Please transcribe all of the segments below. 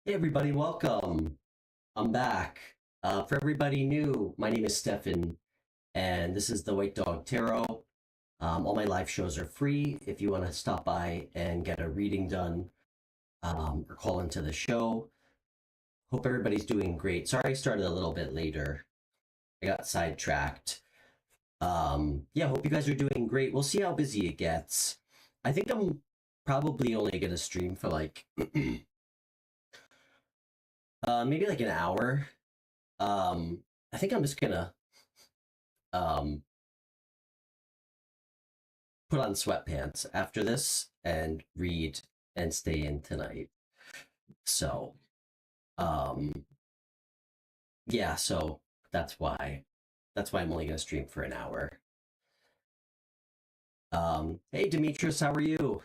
Hey everybody, welcome. I'm back. For everybody new, my name is Stefan, and this is the White Dog Tarot. All my live shows are free if you want to stop by and get a reading done or call into the show. Hope everybody's doing great. Sorry I started a little bit later. I got sidetracked. Yeah, hope you guys are doing great. We'll see how busy it gets. I think I'm probably only going to stream for like maybe like an hour. I think I'm just gonna um put on sweatpants after this and read and stay in tonight. So, um yeah, so that's why I'm only gonna stream for an hour. Hey Demetrius, how are you?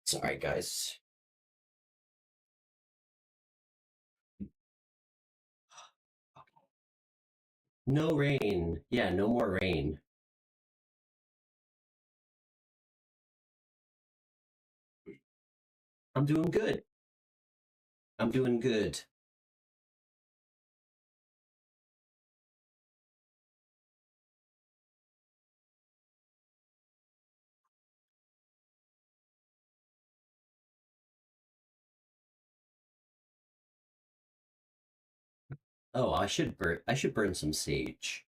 Sorry guys. No rain. Yeah, no more rain. I'm doing good. I'm doing good. Oh, I should burn some sage.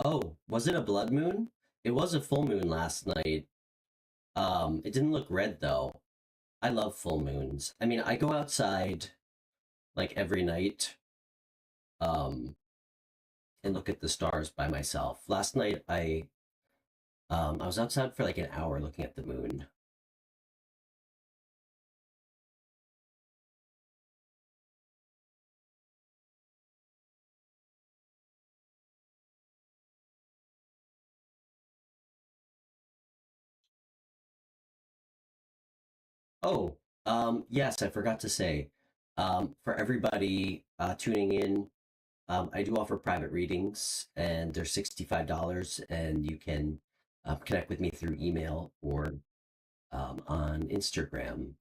Oh, was it a blood moon? It was a full moon last night. It didn't look red though. I love full moons. I mean, I go outside like every night um and look at the stars by myself. Last night I was outside for like an hour looking at the moon. Oh, yes, I forgot to say. For everybody tuning in, I do offer private readings and they're $65 and you can connect with me through email or on Instagram.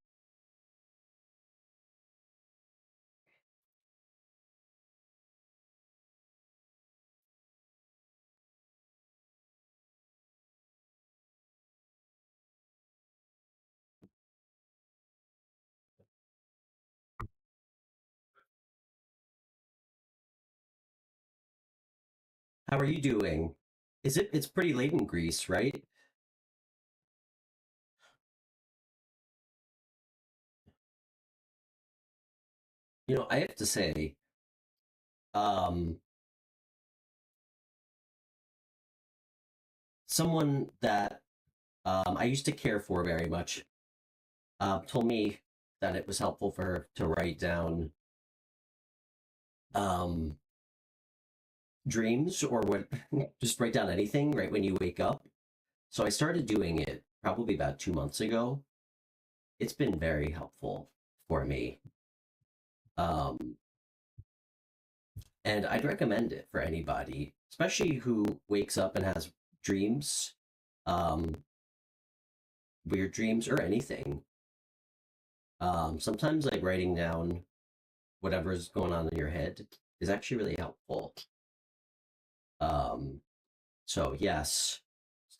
How are you doing? It's pretty late in Greece, right? I have to say, um, someone that I used to care for very much told me that it was helpful for her to write down um, dreams or what, just write down anything right when you wake up. So I started doing it probably about 2 months ago. It's been very helpful for me. Um, and I'd recommend it for anybody, especially who wakes up and has dreams, um, weird dreams, or anything. Sometimes like writing down whatever's going on in your head is actually really helpful. Um, so yes,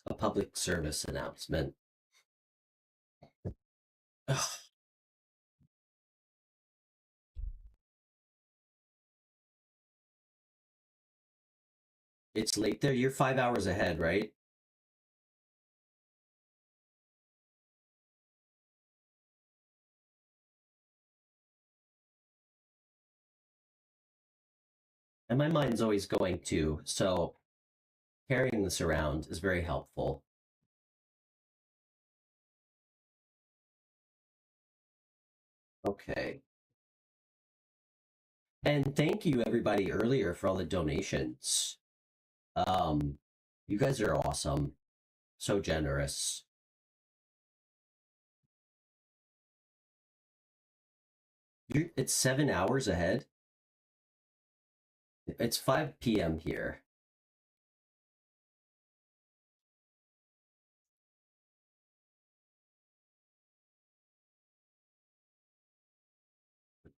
a public service announcement. Ugh, it's late there. You're 5 hours ahead, right? And my mind's always going to, so carrying this around is very helpful. Okay. And thank you everybody earlier for all the donations. Um, you guys are awesome. So generous. It's 7 hours ahead. It's 5 p.m. here.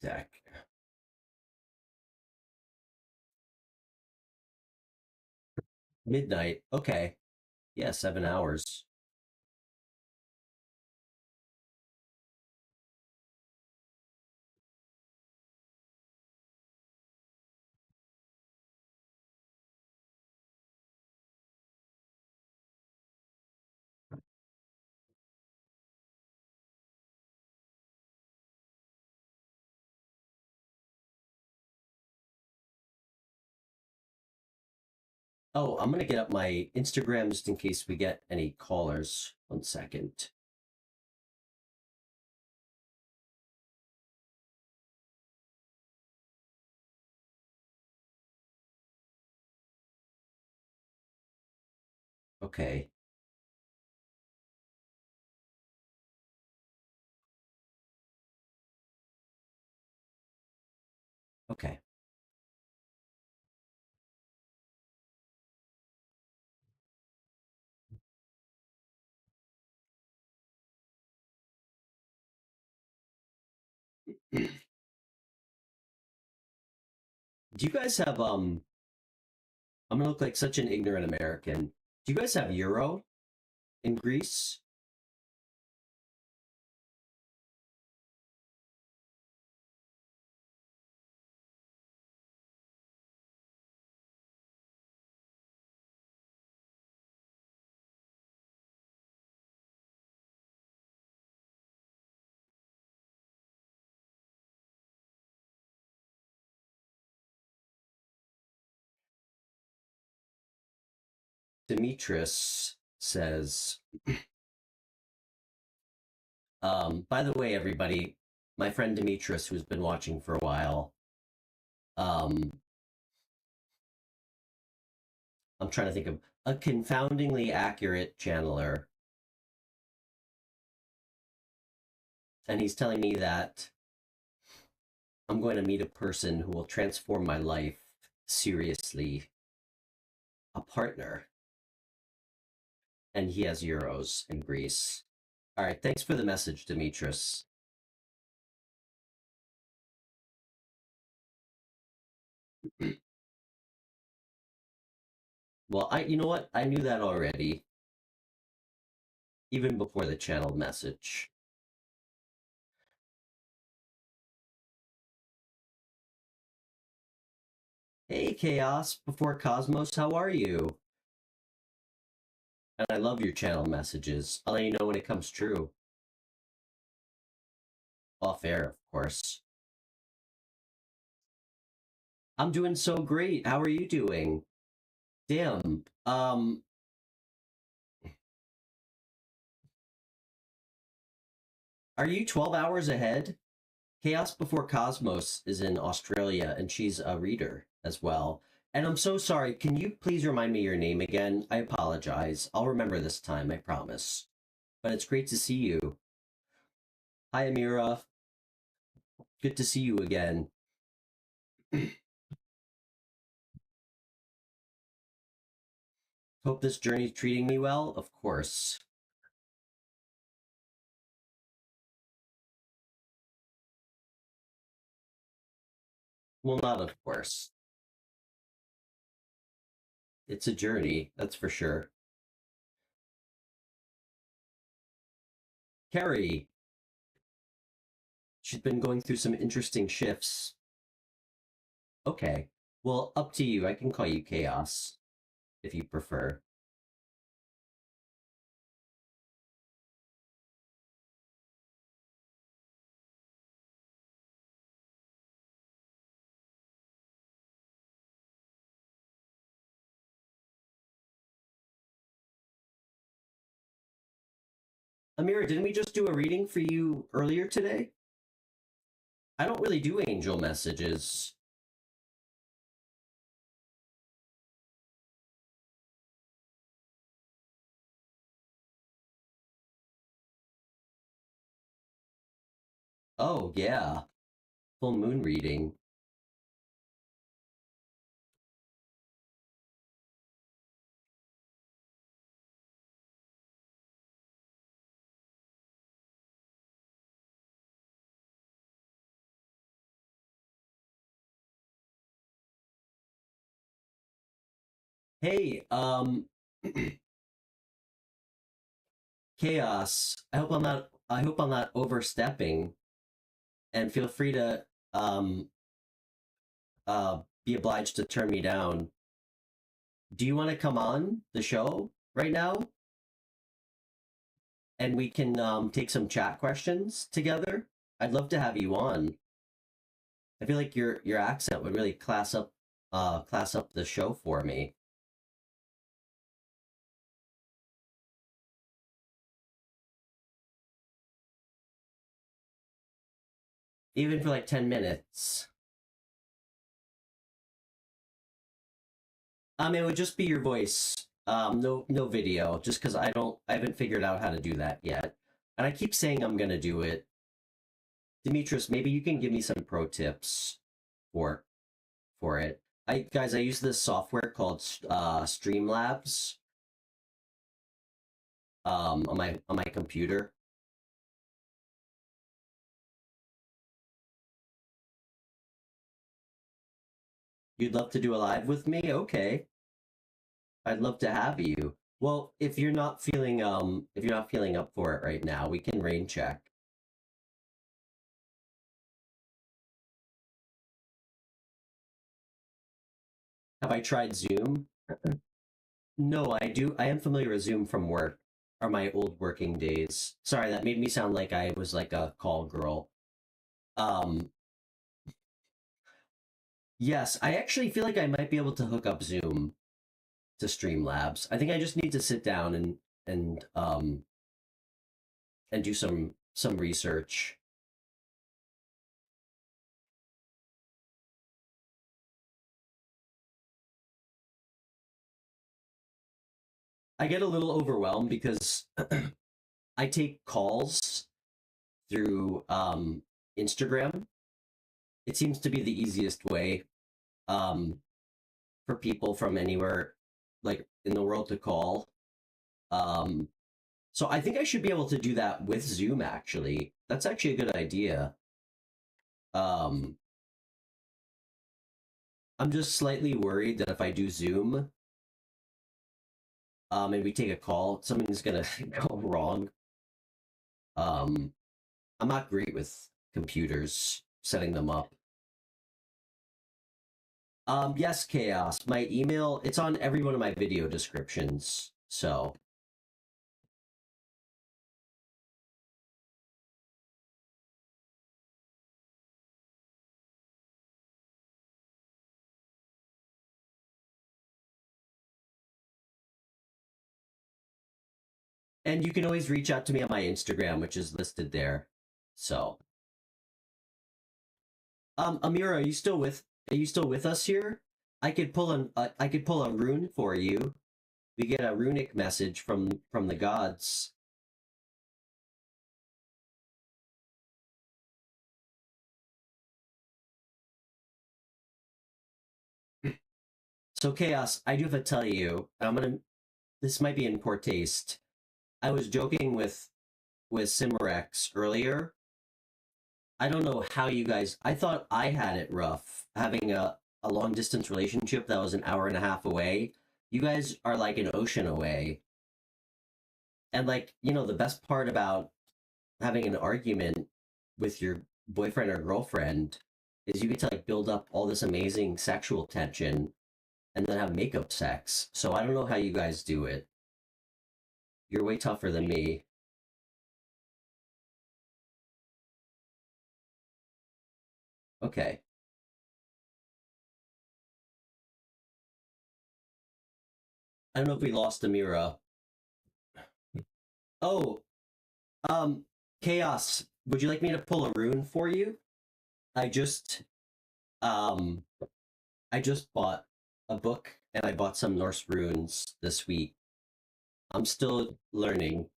Deck. Midnight. Okay. Yeah, 7 hours. Oh, I'm gonna get up my Instagram just in case we get any callers. 1 second. Okay. Okay. Do you guys have I'm gonna look like such an ignorant American. Do you guys have euro in Greece? Demetrius says, by the way, everybody, my friend Demetrius, who's been watching for a while, um, I'm trying to think of a confoundingly accurate channeler. And he's telling me that I'm going to meet a person who will transform my life seriously, a partner. And he has euros in Greece. All right, thanks for the message, Demetrius. Well, you know what? I knew that already, even before the channeled message. Hey, Chaos before Cosmos, how are you? And I love your channel messages. I'll let you know when it comes true. Off air, of course. I'm doing so great. How are you doing? Damn. Are you 12 hours ahead? Chaos Before Cosmos is in Australia, and she's a reader as well. And I'm so sorry. Can you please remind me your name again? I apologize. I'll remember this time, I promise. But it's great to see you. Hi, Amira. Good to see you again. Hope this journey's treating me well? Of course. Well, not of course. It's a journey, that's for sure. Carrie, she's been going through some interesting shifts. Okay. Well, up to you. I can call you Chaos if you prefer. Amira, didn't we just do a reading for you earlier today? I don't really do angel messages. Oh, yeah. full moon reading. Hey, Chaos. I hope I'm not overstepping, and feel free to um be obliged to turn me down. Do you want to come on the show right now? And we can take some chat questions together. I'd love to have you on. I feel like your accent would really class up the show for me. Even for like 10 minutes. It would just be your voice. No video, just because I haven't figured out how to do that yet. And I keep saying I'm gonna do it. Demetrius, maybe you can give me some pro tips for for it. I use this software called Streamlabs on my computer. You'd love to do a live with me? Okay. I'd love to have you. Well, if you're not feeling up for it right now, we can rain check. Have I tried Zoom? No, I am familiar with Zoom from work, or my old working days. Sorry, that made me sound like I was like a call girl. Um, yes, I actually feel like I might be able to hook up Zoom to Streamlabs. I think I just need to sit down and do some research. I get a little overwhelmed because I take calls through Instagram. It seems to be the easiest way um, for people from anywhere, like in the world, to call. Um, so I think I should be able to do that with Zoom. Actually, that's actually a good idea. Um, I'm just slightly worried that if I do Zoom, and we take a call, something's gonna go wrong. Um, I'm not great with computers, setting them up. Yes, Chaos. My email, it's on every one of my video descriptions. So, and you can always reach out to me on my Instagram, which is listed there. So, Amira, are you still with us here? I could pull a rune for you. We get a runic message from the gods. So Chaos, I do have to tell you, this might be in poor taste. I was joking with Simurex earlier. I don't know how you guys, I thought I had it rough having a long distance relationship that was an hour and a half away. You guys are like an ocean away. And like, the best part about having an argument with your boyfriend or girlfriend is you get to like build up all this amazing sexual tension and then have makeup sex. So I don't know how you guys do it. You're way tougher than me. Okay. I don't know if we lost Amira. Oh, um, Chaos. Would you like me to pull a rune for you? I just um I just bought a book and I bought some Norse runes this week. I'm still learning.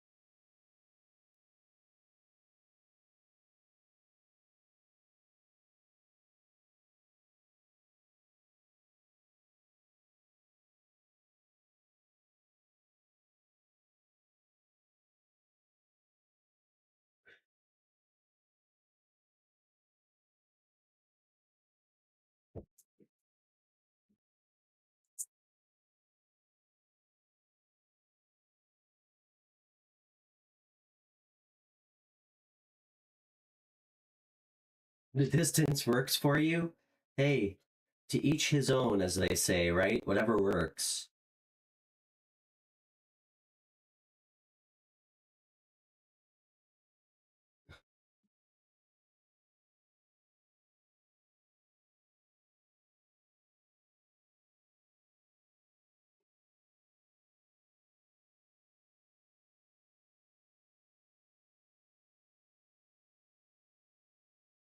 The distance works for you. Hey, to each his own, as they say, right? Whatever works.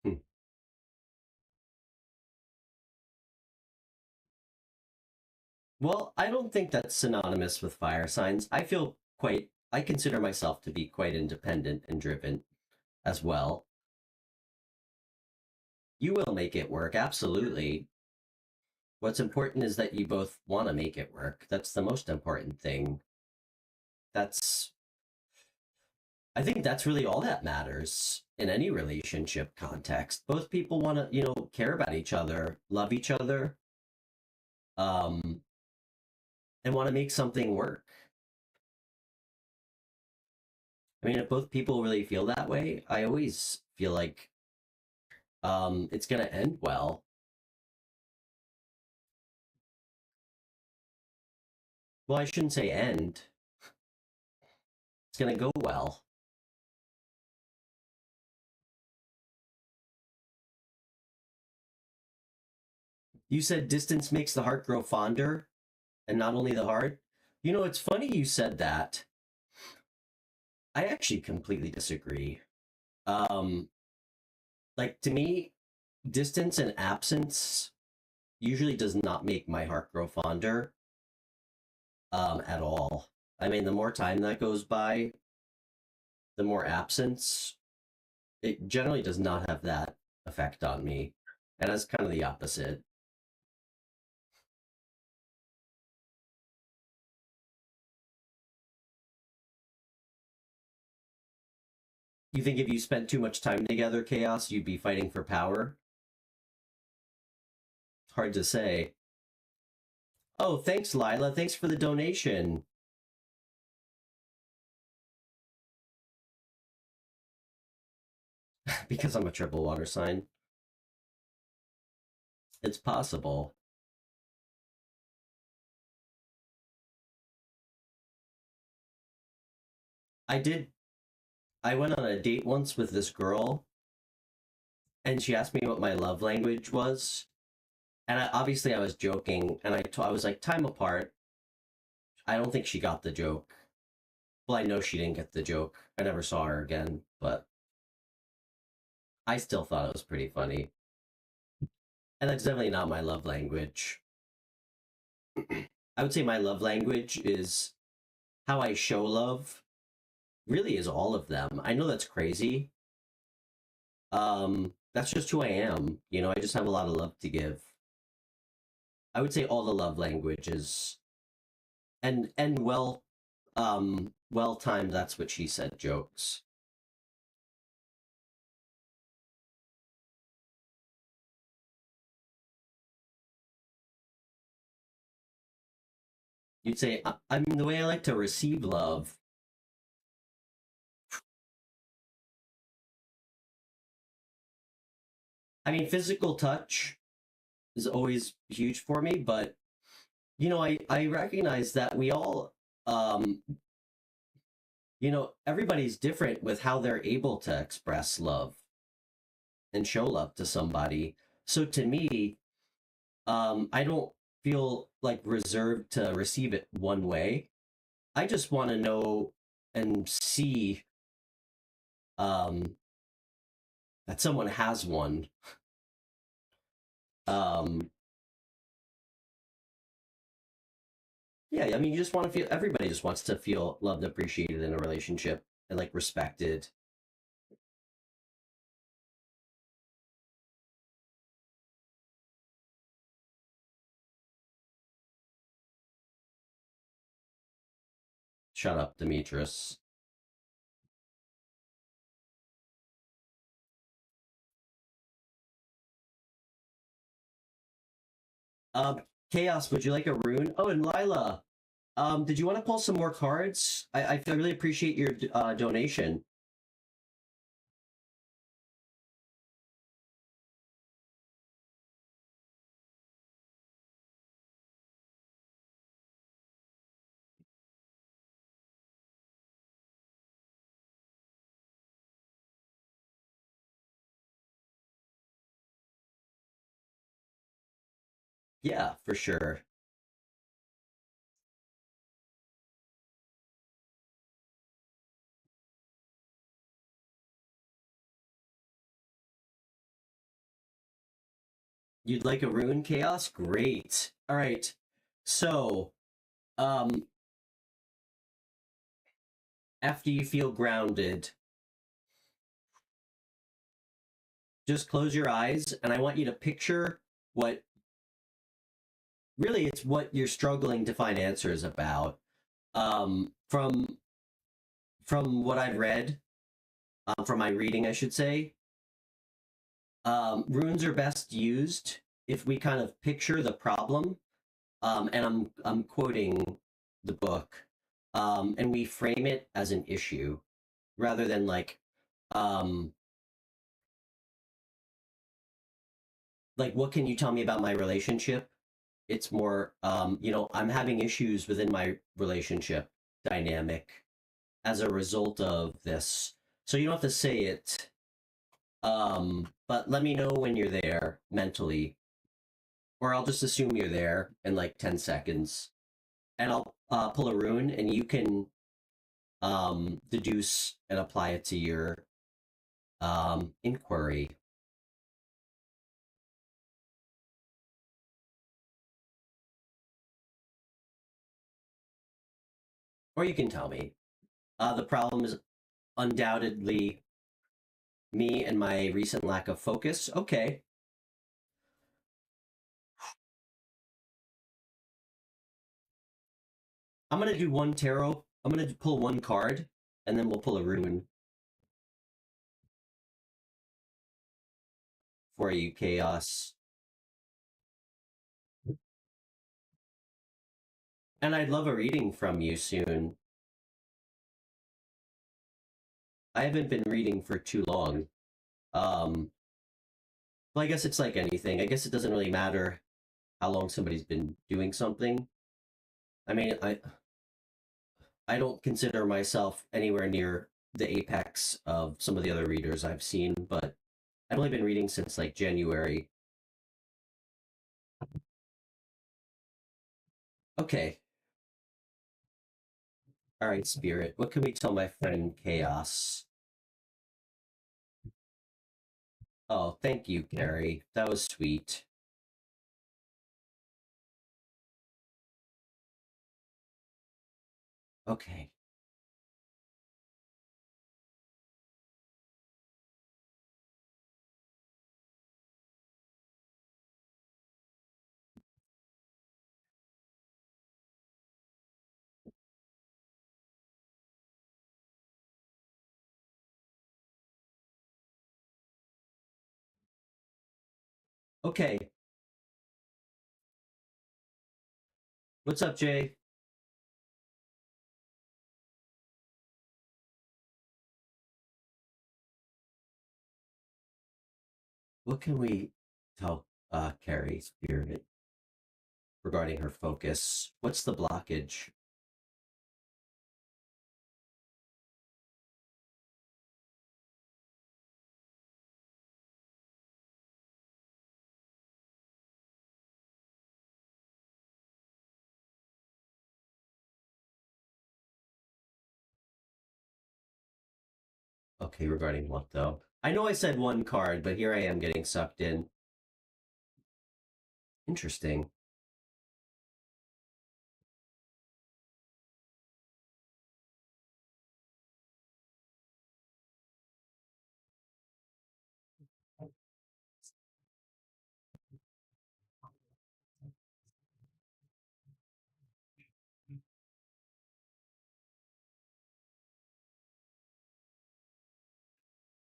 Hmm. Well, I don't think that's synonymous with fire signs. I consider myself to be quite independent and driven as well. You will make it work, absolutely. What's important is that you both want to make it work. That's the most important thing. That's, I think that's really all that matters in any relationship context. Both people want to, care about each other, love each other, um, and want to make something work. I mean, if both people really feel that way, I always feel like it's going to end well. Well, I shouldn't say end. It's going to go well. You said distance makes the heart grow fonder, and not only the heart. It's funny you said that. I actually completely disagree. Um, like to me, distance and absence usually does not make my heart grow fonder at all. I mean, the more time that goes by, the more absence, it generally does not have that effect on me. And that's kind of the opposite. You think if you spent too much time together, chaos, you'd be fighting for power? Hard to say. Oh, thanks, Lila. Thanks for the donation. Because I'm a triple water sign. It's possible. I did. I went on a date once with this girl, and she asked me what my love language was. And obviously, I was joking, and I was like, time apart. I don't think she got the joke. Well, I know she didn't get the joke. I never saw her again, but I still thought it was pretty funny. And that's definitely not my love language. I would say my love language is how I show love, really is all of them. I know that's crazy. That's just who I am. I just have a lot of love to give. I would say all the love languages and well timed, that's what she said jokes. You'd say I mean the way I like to receive love. I mean physical touch is always huge for me, but I recognize that we all everybody's different with how they're able to express love and show love to somebody. So to me, I don't feel like reserved to receive it one way. I just want to know and see um, that someone has one. Um, yeah, I mean, you just want to feel. Everybody just wants to feel loved, appreciated in a relationship, and like respected. Shut up, Demetrius. Um, Chaos, would you like a rune? Oh, and Lila, did you want to pull some more cards? I really appreciate your donation. Yeah, for sure. You'd like a rune chaos? Great. All right. So, um, after you feel grounded, just close your eyes and I want you to picture what really it's what you're struggling to find answers about. From what I've read, from my reading, I should say, runes are best used if we kind of picture the problem, and I'm quoting the book, and we frame it as an issue rather than um, like what can you tell me about my relationship? It's more, I'm having issues within my relationship dynamic as a result of this. So you don't have to say it, but let me know when you're there mentally, or I'll just assume you're there in like 10 seconds, and I'll pull a rune, and you can deduce and apply it to your inquiry. Or you can tell me. The problem is undoubtedly me and my recent lack of focus. Okay. I'm going to do one tarot. I'm going to pull one card, and then we'll pull a rune for you, Chaos. And I'd love a reading from you soon. I haven't been reading for too long. Well, I guess it's like anything. I guess it doesn't really matter how long somebody's been doing something. I mean, I don't consider myself anywhere near the apex of some of the other readers I've seen, but I've only been reading since like January. Okay. All right, Spirit. What can we tell my friend Chaos? Oh, thank you, Carrie. That was sweet. Okay. Okay. What's up, Jay? What can we tell Carrie, Spirit, regarding her focus? What's the blockage? Okay, regarding what though? I know I said one card, but here I am getting sucked in. Interesting.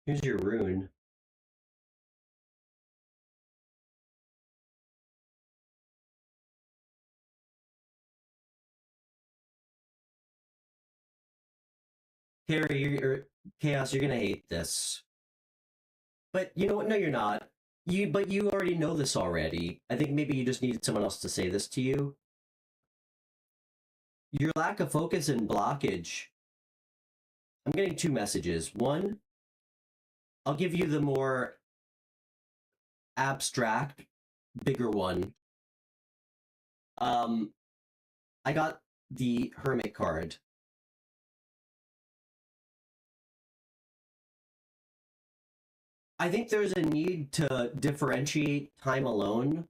Here's your rune. Carrie, Chaos, you're gonna hate this. But you know what? No, you're not. But you already know this already. I think maybe you just needed someone else to say this to you. Your lack of focus and blockage. I'm getting two messages. One, I'll give you the more abstract, bigger one. Um, I got the Hermit card. I think there's a need to differentiate time alone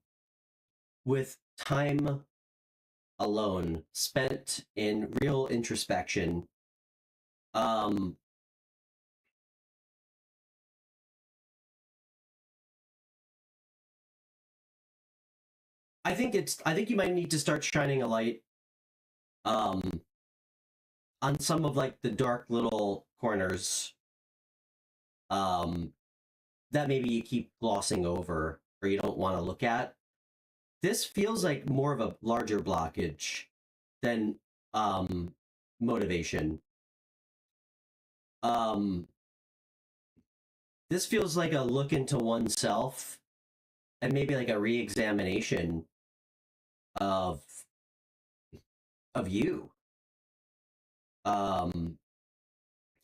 with time alone spent in real introspection. Um, I think you might need to start shining a light um, on some of like the dark little corners um, that maybe you keep glossing over or you don't want to look at. This feels like more of a larger blockage than um, motivation. Um, this feels like a look into oneself and maybe like a re-examination of you. Um,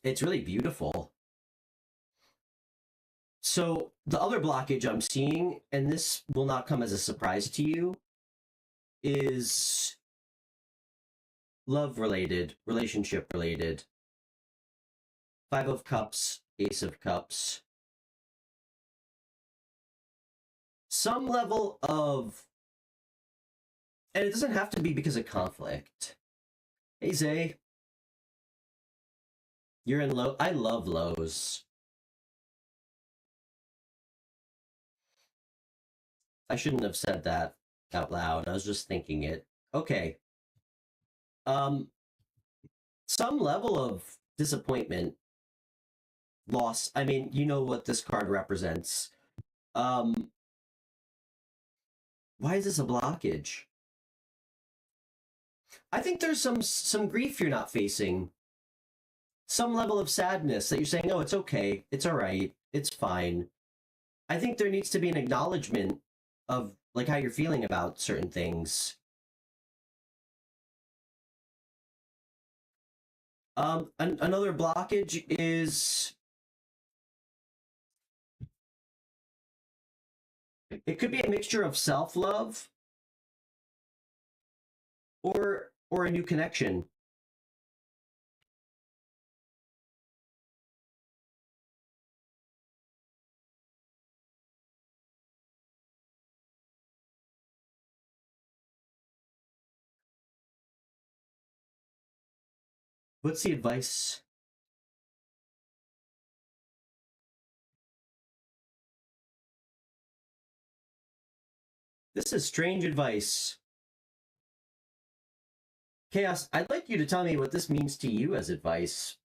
it's really beautiful. So the other blockage I'm seeing, and this will not come as a surprise to you, is love related, relationship related. Five of Cups, Ace of Cups. Some level of, and it doesn't have to be because of conflict. Hey Zay, you're in low. I love lows. I shouldn't have said that out loud. I was just thinking it. Okay. Um, some level of disappointment, loss. I mean, you know what this card represents. Um, why is this a blockage? I think there's some grief you're not facing. Some level of sadness that you're saying, "Oh, it's okay. It's all right. It's fine." I think there needs to be an acknowledgement of like how you're feeling about certain things. Another blockage is it could be a mixture of self-love or a new connection. What's the advice? This is strange advice. Chaos, I'd like you to tell me what this means to you as advice.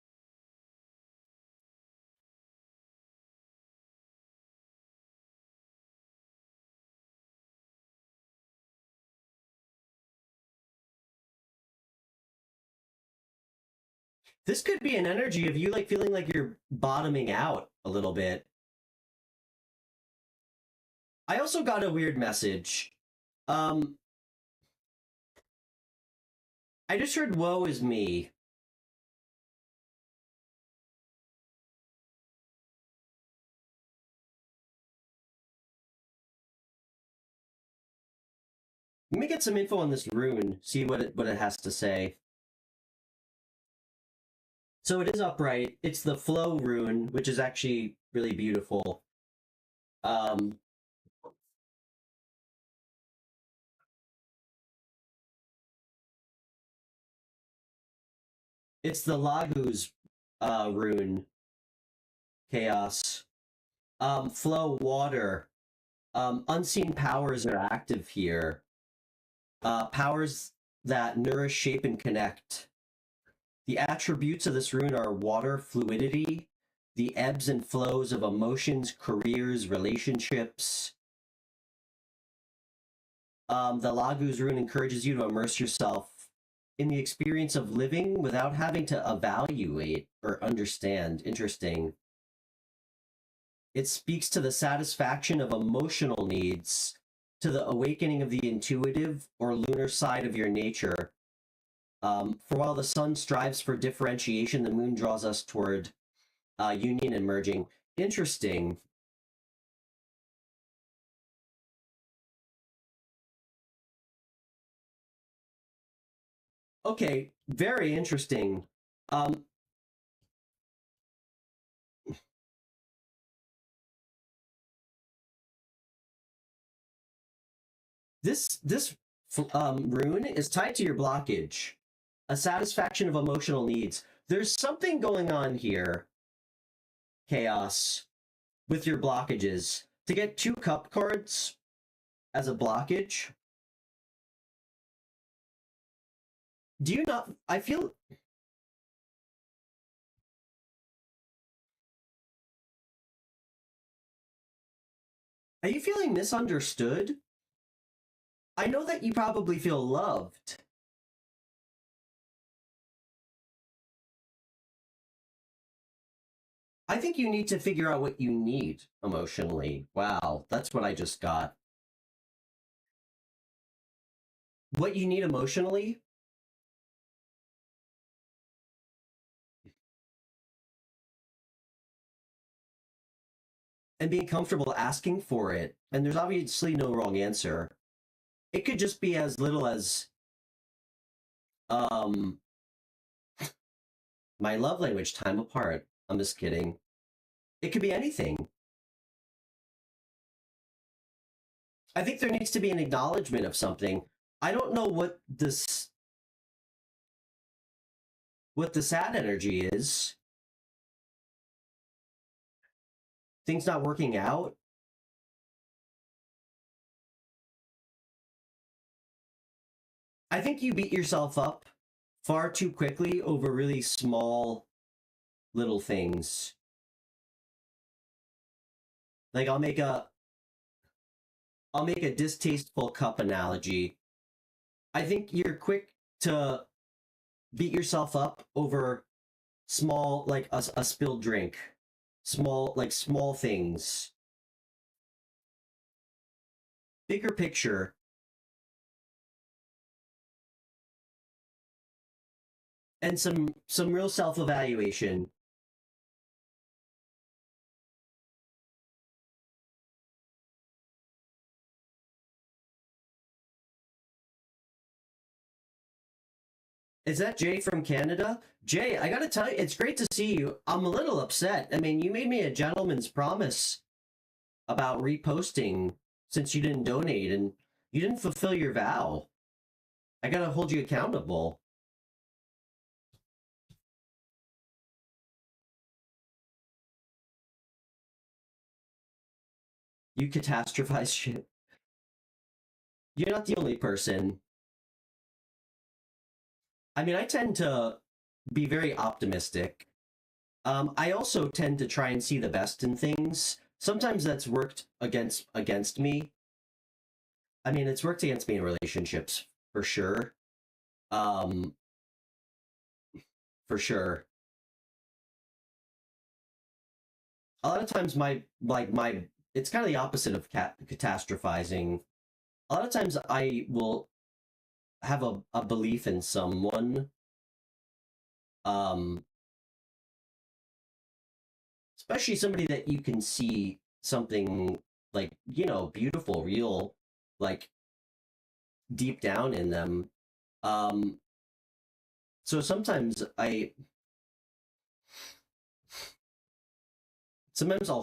This could be an energy of you like feeling like you're bottoming out a little bit. I also got a weird message. Um, I just heard woe is me. Let me get some info on this rune, see what it has to say. So it is upright. It's the flow rune, which is actually really beautiful. Um, it's the Lagu's rune, chaos. Flow water. Unseen powers are active here. Powers that nourish, shape, and connect. The attributes of this rune are water, fluidity, the ebbs and flows of emotions, careers, relationships. The Lagu's rune encourages you to immerse yourself in the experience of living without having to evaluate or understand. Interesting. It speaks to the satisfaction of emotional needs, to the awakening of the intuitive or lunar side of your nature. For while the sun strives for differentiation, the moon draws us toward union and merging. Interesting. Okay, very interesting. Um, this rune is tied to your blockage, a satisfaction of emotional needs. There's something going on here, chaos, with your blockages. To get 2 cup cards as a blockage, do you not? I feel. Are you feeling misunderstood? I know that you probably feel loved. I think you need to figure out what you need emotionally. Wow, that's what I just got. What you need emotionally and being comfortable asking for it. And there's obviously no wrong answer. It could just be as little as um my love language, time apart. I'm just kidding. It could be anything. I think there needs to be an acknowledgement of something. I don't know what the sad energy is. Things not working out. I think you beat yourself up far too quickly over really small little things. Like I'll make a distasteful cup analogy. I think you're quick to beat yourself up over small, like a spilled drink, small things. Bigger picture. And some real self-evaluation. Is that Jay from Canada? Jay, I gotta tell you, it's great to see you. I'm a little upset. I mean, you made me a gentleman's promise about reposting since you didn't donate and you didn't fulfill your vow. I gotta hold you accountable. You catastrophize shit. You're not the only person. I mean, I tend to be very optimistic. I also tend to try and see the best in things. Sometimes that's worked against me. I mean, it's worked against me in relationships for sure. Um, for sure. A lot of times, my it's kind of the opposite of catastrophizing. A lot of times, I will have a belief in someone, um, especially somebody that you can see something like, beautiful, real, like deep down in them. Um, so sometimes I'll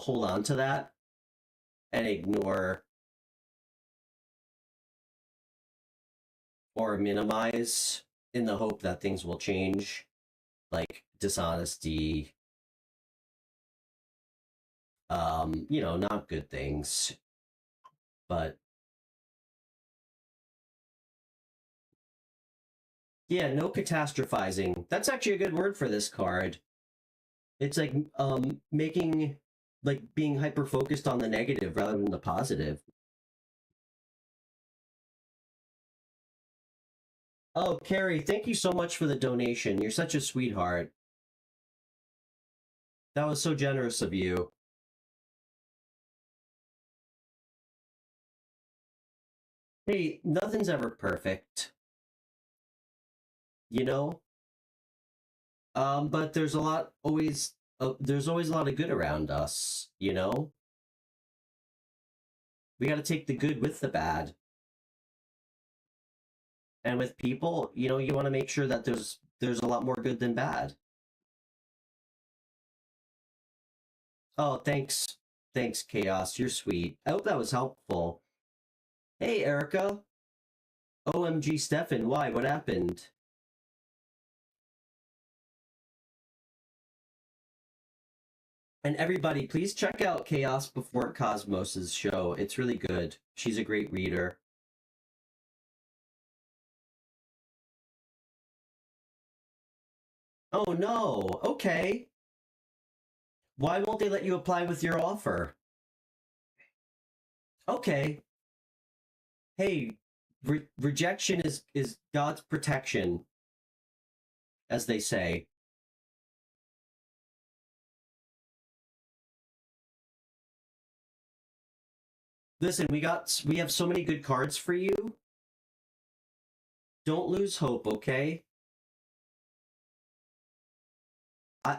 hold on to that and ignore or minimize in the hope that things will change, like dishonesty, not good things. But yeah, no catastrophizing. That's actually a good word for this card. It's like making like being hyper focused on the negative rather than the positive. Oh, Carrie, thank you so much for the donation. You're such a sweetheart. That was so generous of you. Hey, nothing's ever perfect, you know? But there's always a lot of good around us, you know? We got to take the good with the bad. And with people, you know, you want to make sure that there's a lot more good than bad. Oh, thanks. Thanks, Chaos. You're sweet. I hope that was helpful. Hey, Erica. OMG, Stefan. Why? What happened? And everybody, please check out Chaos Before Cosmos's show. It's really good. She's a great reader. Oh no. Okay. Why won't they let you apply with your offer? Okay. Hey, rejection is God's protection, as they say. Listen, we have so many good cards for you. Don't lose hope, okay?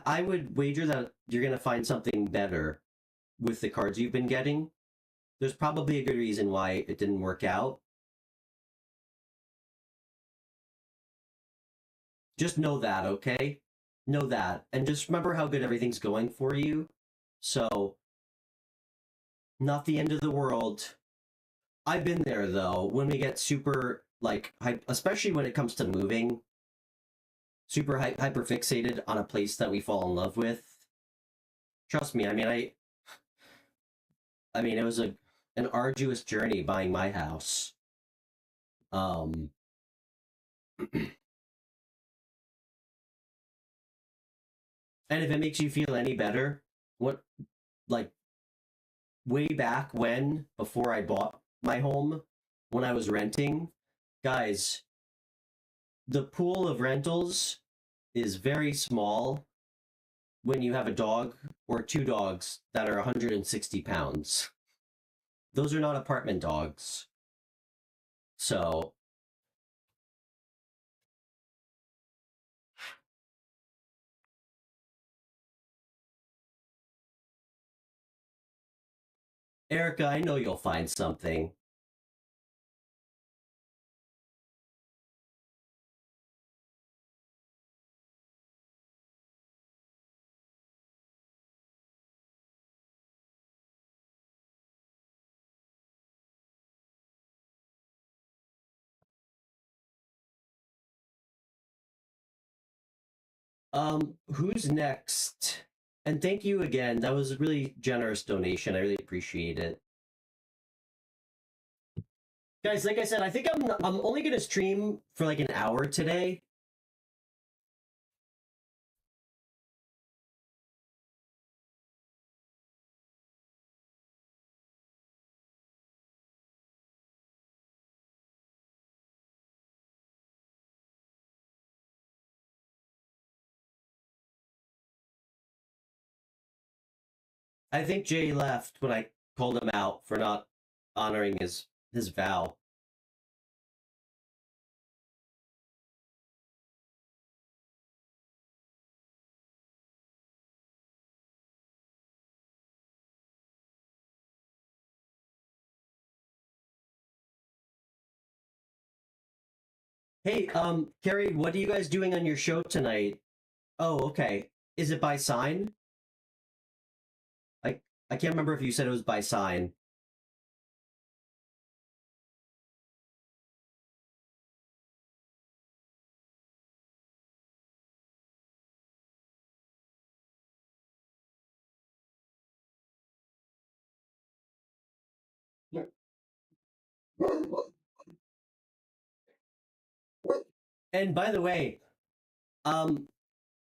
I would wager that you're gonna find something better with the cards you've been getting. There's probably a good reason why it didn't work out. Just know that, okay? Know that. And just remember how good everything's going for you. So, not the end of the world. I've been there though, when we get super, like, especially when it comes to moving, super hyper fixated on a place that we fall in love with. Trust me, I mean, it was an arduous journey buying my house. Um, and if it makes you feel any better, what, like, way back when, before I bought my home, when I was renting, guys, the pool of rentals is very small when you have a dog or two dogs that are 160 pounds. Those are not apartment dogs. So, Erica, I know you'll find something. Who's next? And thank you again. That was a really generous donation. I really appreciate it. Guys, like I said, I think I'm only gonna stream for like an hour today. I think Jay left when I called him out for not honoring his vow. Hey, Carrie, what are you guys doing on your show tonight? Oh, okay. Is it by sign? I I can't remember if you said it was by sign. And by the way, um,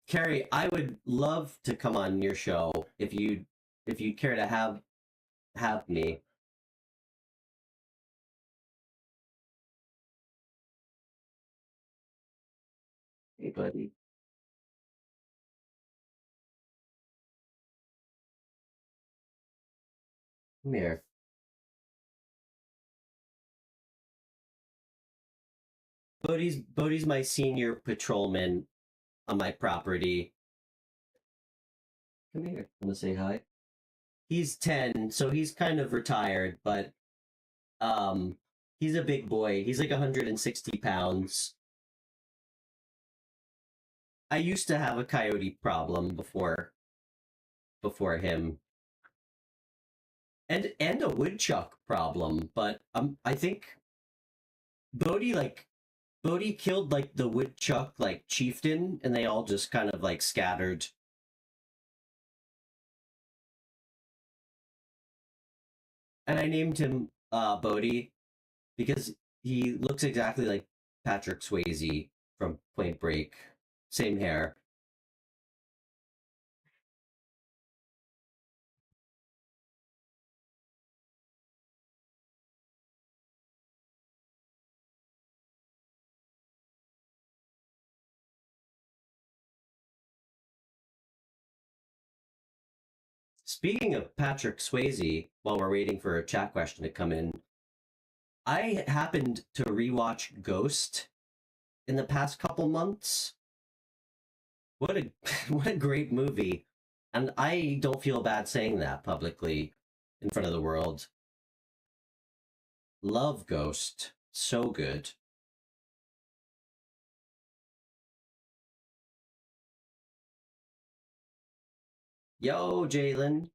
Carrie, I would love to come on your show if you'd care to have me. Hey, buddy, come here. Bodhi's my senior patrolman on my property. Come here. Want to say hi? He's 10, so he's kind of retired, but um He's a big boy. He's like 160 pounds. I used to have a coyote problem before him, and a woodchuck problem, but I think Bodhi killed like the woodchuck like chieftain, and they all just kind of like scattered. And I named him Bodhi because he looks exactly like Patrick Swayze from Point Break. Same hair. Speaking of Patrick Swayze, while we're waiting for a chat question to come in, I happened to rewatch Ghost in the past couple months. What a what a great movie. And I don't feel bad saying that publicly in front of the world. Love Ghost. So good. Yo, Jalen.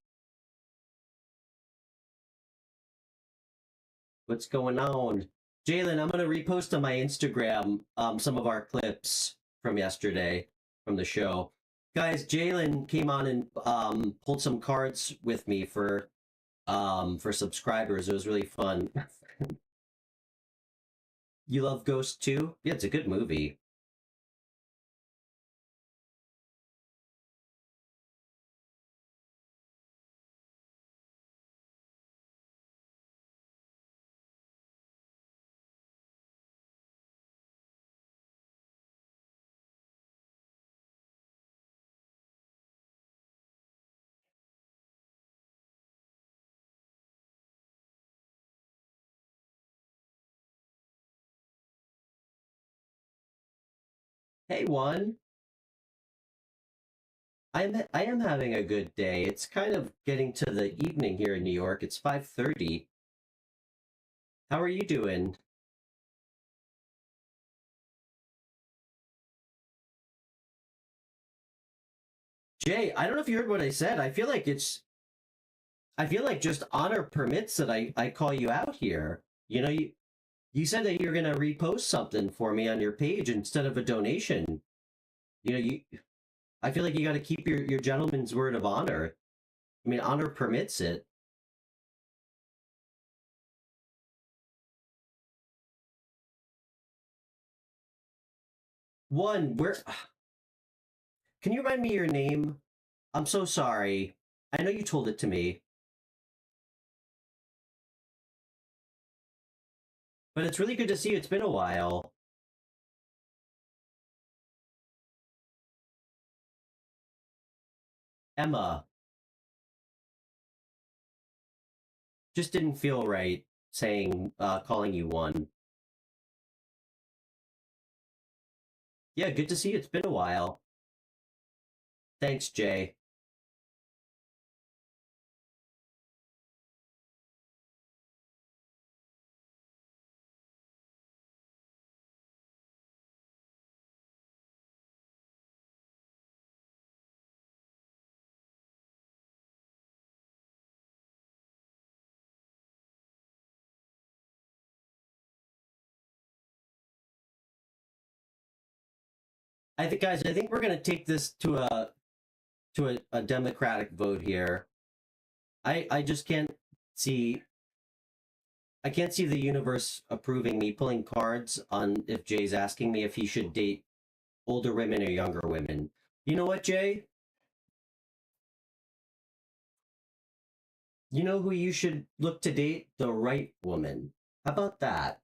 What's going on? Jalen, I'm gonna repost on my Instagram some of our clips from yesterday from the show. Guys, Jalen came on and pulled some cards with me for subscribers. It was really fun. You love Ghost too? Yeah, it's a good movie. Hey, Juan. I am having a good day. It's kind of getting to the evening here in New York. It's 5:30. How are you doing? Jay, I don't know if you heard what I said. I feel like just honor permits that I call you out here. You said that you're gonna repost something for me on your page instead of a donation. You know, you I feel like you gotta keep your gentleman's word of honor. I mean, honor permits it. One, where can you remind me your name? I'm so sorry. I know you told it to me, but it's really good to see you. It's been a while. Emma, just didn't feel right saying calling you one. Yeah, good to see you. It's been a while. Thanks, Jay. I think we're gonna take this to a democratic vote here. I just see can't see the universe approving me pulling cards on if Jay's asking me if he should date older women or younger women. You know what, Jay? You know who you should look to date? The right woman. How about that?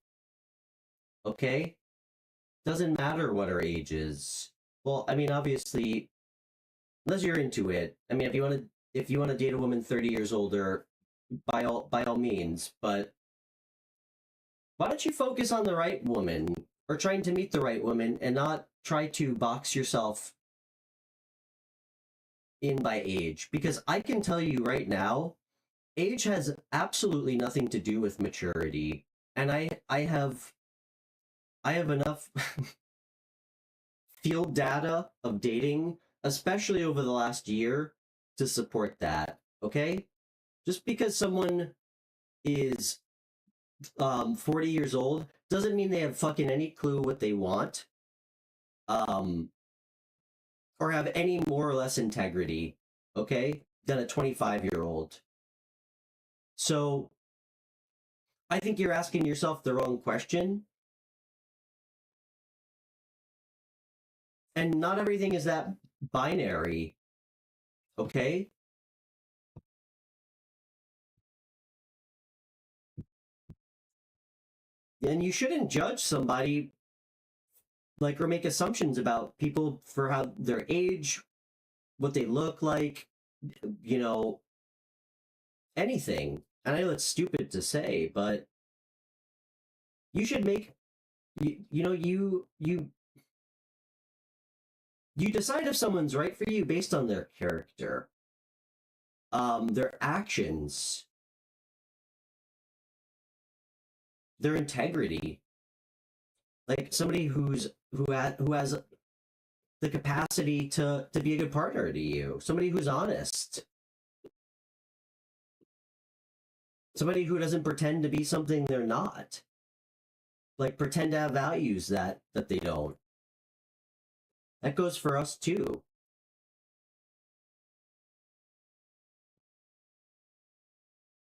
Okay? Doesn't matter what her age is. Well, I mean, obviously, unless you're into it. I mean, if you want to date a woman 30 years older, by all means, but why don't you focus on the right woman or trying to meet the right woman and not try to box yourself in by age? Because I can tell you right now, age has absolutely nothing to do with maturity. And I have enough field data of dating, especially over the last year, to support that. Okay? Just because someone is 40 years old doesn't mean they have fucking any clue what they want, or have any more or less integrity, okay, than a 25-year-old. So I think you're asking yourself the wrong question. And not everything is that binary, okay? And you shouldn't judge somebody, like, or make assumptions about people for how their age, what they look like, you know, anything. And I know it's stupid to say, but you should make you decide if someone's right for you based on their character, their actions, their integrity. Like somebody who has the capacity to be a good partner to you, somebody who's honest, somebody who doesn't pretend to be something they're not, like pretend to have values that they don't. That goes for us too.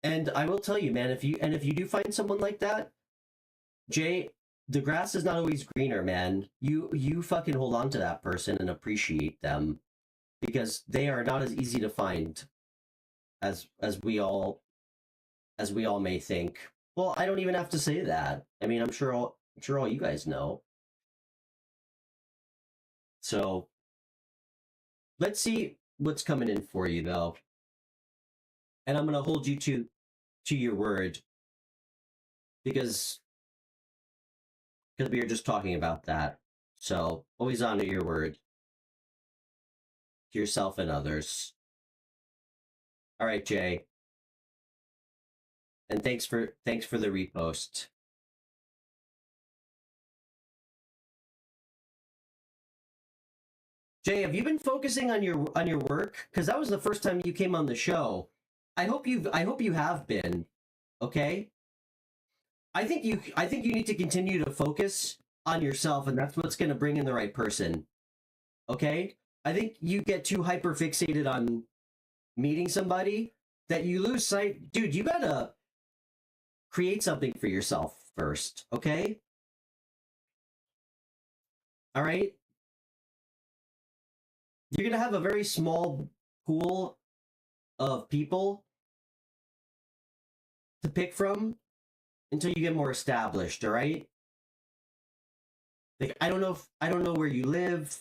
And I will tell you, man, if you do find someone like that, Jay, the grass is not always greener, man. You fucking hold on to that person and appreciate them, because they are not as easy to find as we all may think. Well, I don't even have to say that. I mean, I'm sure all you guys know. So let's see what's coming in for you, though. And I'm gonna hold you to your word, because we were just talking about that. So always honor your word to yourself and others. All right, Jay. And thanks for the repost. Jay, have you been focusing on your work? Because that was the first time you came on the show. I hope you have been. Okay? I think you need to continue to focus on yourself, and that's what's going to bring in the right person. Okay? I think you get too hyper fixated on meeting somebody that you lose sight. Dude, you got to create something for yourself first, okay? All right? You're going to have a very small pool of people to pick from until you get more established, all right? Like, I don't know where you live,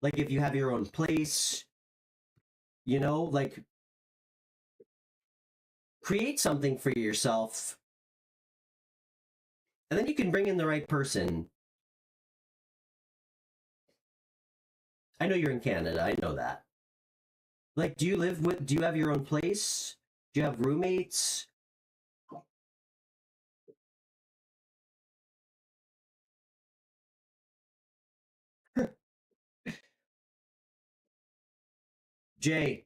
like if you have your own place, you know, like create something for yourself, and then you can bring in the right person. I know you're in Canada, I know that. Like, do you have your own place? Do you have roommates? Jay,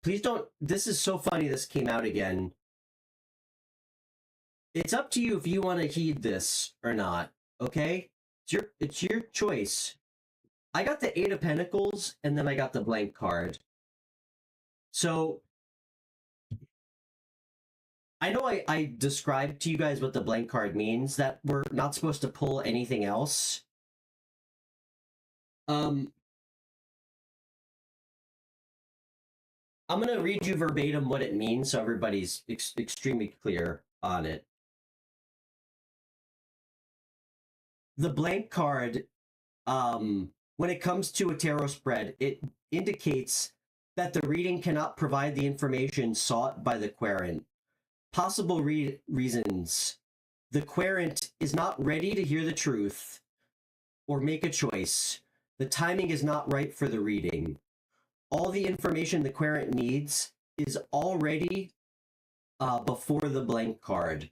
please don't. This is so funny this came out again. It's up to you if you want to heed this or not, okay? It's your choice. I got the 8 of Pentacles, and then I got the blank card. So I know I described to you guys what the blank card means, that we're not supposed to pull anything else. I'm going to read you verbatim what it means so everybody's extremely clear on it. The blank card, when it comes to a tarot spread, it indicates that the reading cannot provide the information sought by the querent. Possible reasons. The querent is not ready to hear the truth or make a choice. The timing is not right for the reading. All the information the querent needs is already before the blank card.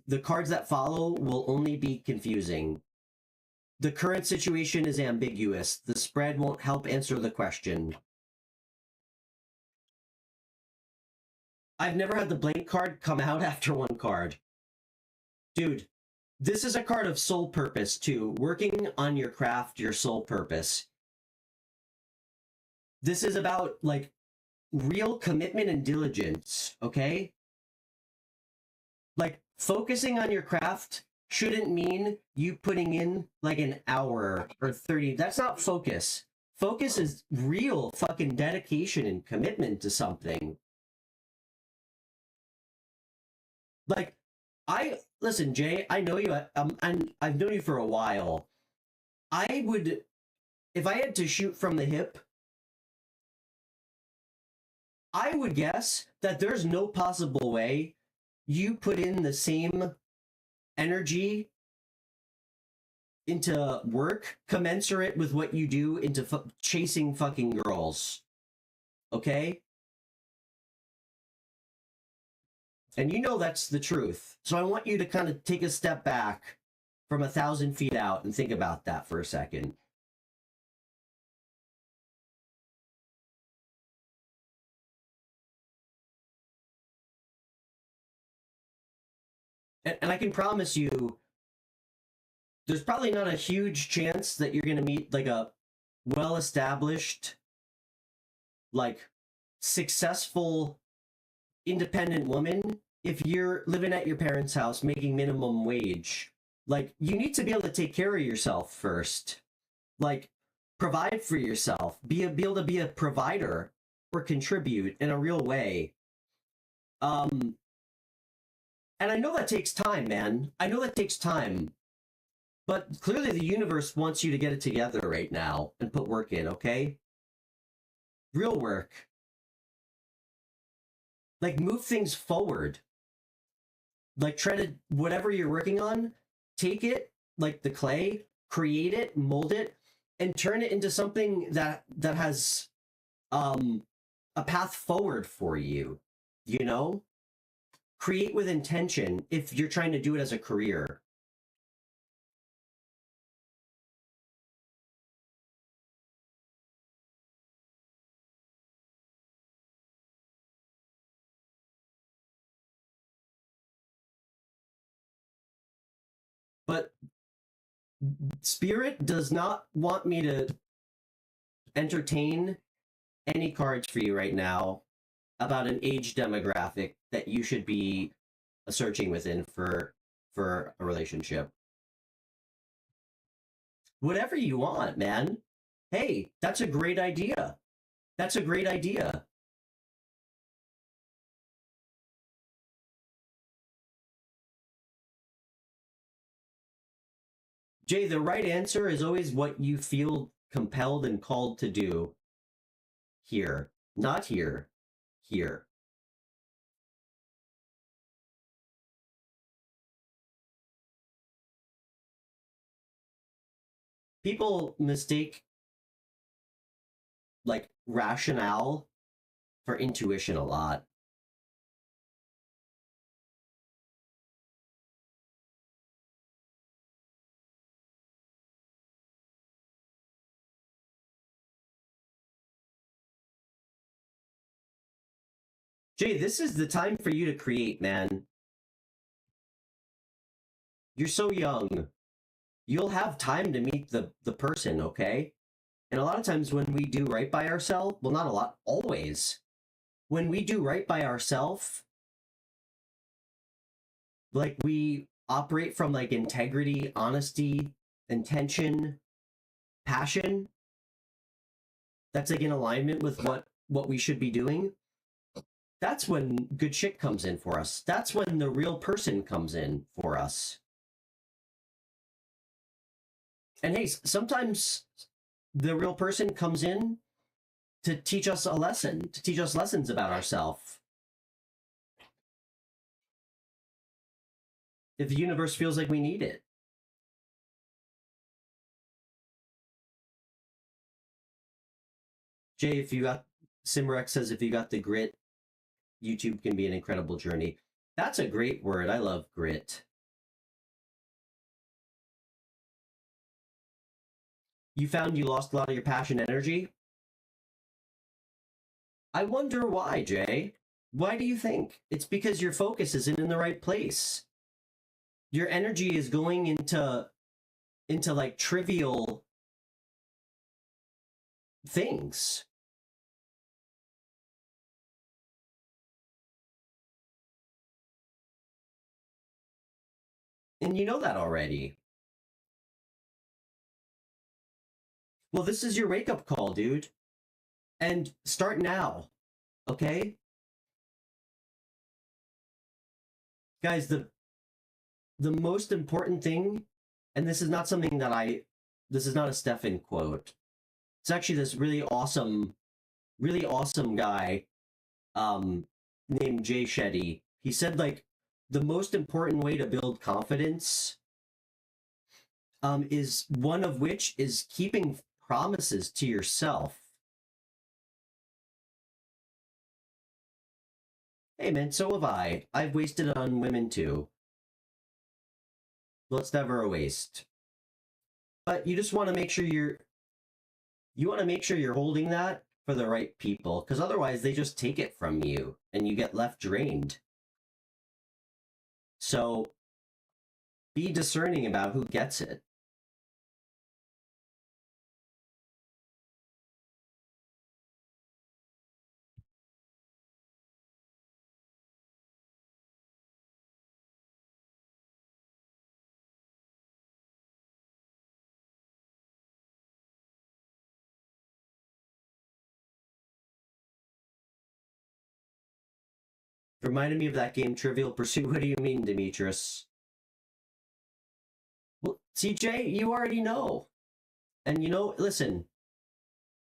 the cards that follow will only be confusing. The current situation is ambiguous. The spread won't help answer the question. I've never had the blank card come out after one card. Dude, this is a card of soul purpose too. Working on your craft, your soul purpose. This is about like real commitment and diligence, okay? Like focusing on your craft shouldn't mean you putting in like an hour or 30. That's not focus. Focus is real fucking dedication and commitment to something. Like, listen, Jay, I know you, and I've known you for a while. I would, if I had to shoot from the hip, I would guess that there's no possible way you put in the same energy into work commensurate with what you do into chasing fucking girls. Okay? And you know that's the truth. So I want you to kind of take a step back from 1,000 feet out and think about that for a second. And I can promise you, there's probably not a huge chance that you're going to meet like a well-established, like successful, independent woman if you're living at your parents' house making minimum wage. Like, you need to be able to take care of yourself first. Like, provide for yourself. Be able to be a provider or contribute in a real way. And I know that takes time, man. I know that takes time. But clearly the universe wants you to get it together right now and put work in, okay? Real work. Like, move things forward. Like, try to, whatever you're working on, take it, like the clay, create it, mold it, and turn it into something that has a path forward for you, you know? Create with intention if you're trying to do it as a career. But Spirit does not want me to entertain any cards for you right now about an age demographic that you should be searching within for a relationship. Whatever you want, man. Hey, that's a great idea. That's a great idea. Jay, the right answer is always what you feel compelled and called to do. Here. Not here. Here. People mistake like rationale for intuition a lot. Jay, this is the time for you to create, man. You're so young. You'll have time to meet the person, okay? And a lot of times when we do right by ourselves, well, not a lot, always. When we do right by ourselves, like we operate from like integrity, honesty, intention, passion, that's like in alignment with what we should be doing. That's when good shit comes in for us. That's when the real person comes in for us. And hey, sometimes the real person comes in to teach us a lesson, to teach us lessons about ourselves. If the universe feels like we need it. Jay, if you got, Simrex says, if you got the grit, YouTube can be an incredible journey. That's a great word. I love grit. You found you lost a lot of your passion energy? I wonder why, Jay. Why do you think? It's because your focus isn't in the right place. Your energy is going into like trivial things. And you know that already. Well, this is your wake up call, dude. And start now. Okay? Guys, the most important thing, and this is not something that this is not a Stefan quote. It's actually this really awesome guy named Jay Shetty. He said like the most important way to build confidence is one of which is keeping promises to yourself. Hey man, so have I. I've wasted it on women too. Well, it's never a waste. But you just want to make sure you want to make sure you're holding that for the right people, because otherwise they just take it from you and you get left drained. So be discerning about who gets it. Reminded me of that game Trivial Pursuit. What do you mean, Demetrius? Well, CJ, you already know. And you know, listen,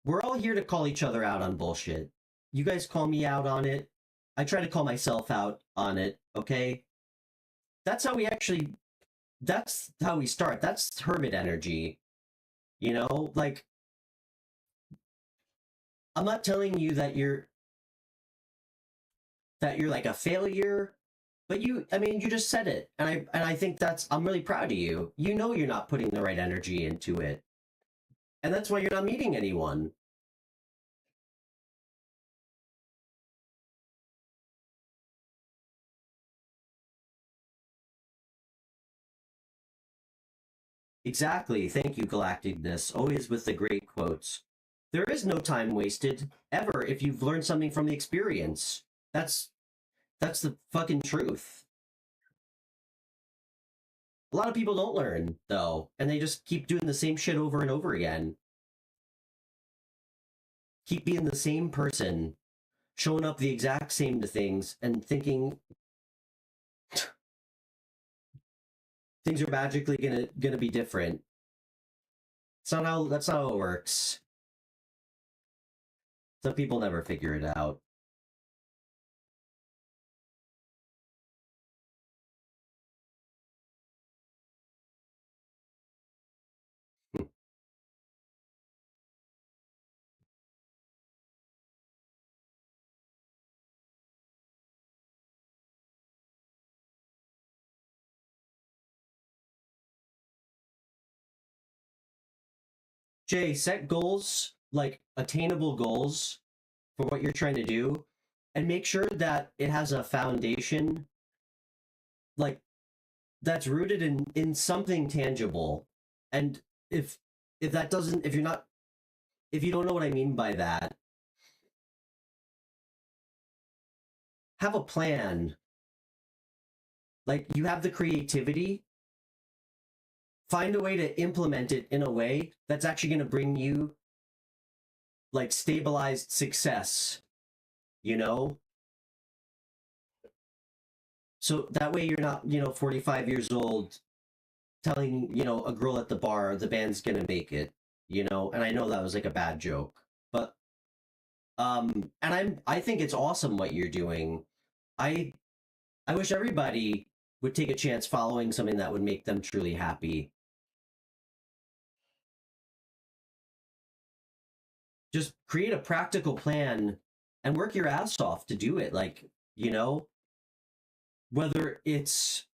we're all here to call each other out on bullshit. You guys call me out on it. I try to call myself out on it, okay? That's how we actually, that's how we start. That's hermit energy. You know, like, I'm not telling you that you're like a failure, but I mean, you just said it. And I think I'm really proud of you. You know you're not putting the right energy into it. And that's why you're not meeting anyone. Exactly. Thank you, Galacticness. Always with the great quotes. There is no time wasted ever if you've learned something from the experience. That's the fucking truth. A lot of people don't learn though, and they just keep doing the same shit over and over again. Keep being the same person, showing up the exact same to things and thinking things are magically gonna be different. That's not how it works. Some people never figure it out. Jay, set goals, like attainable goals for what you're trying to do, and make sure that it has a foundation, like that's rooted in something tangible. And if that doesn't, if you don't know what I mean by that, have a plan. Like you have the creativity, find a way to implement it in a way that's actually going to bring you like stabilized success, you know? So that way you're not, 45 years old telling, a girl at the bar the band's going to make it, And I know that was like a bad joke, but and I think it's awesome what you're doing. I I wish everybody would take a chance following something that would make them truly happy. Just create a practical plan and work your ass off to do it. Like, whether it's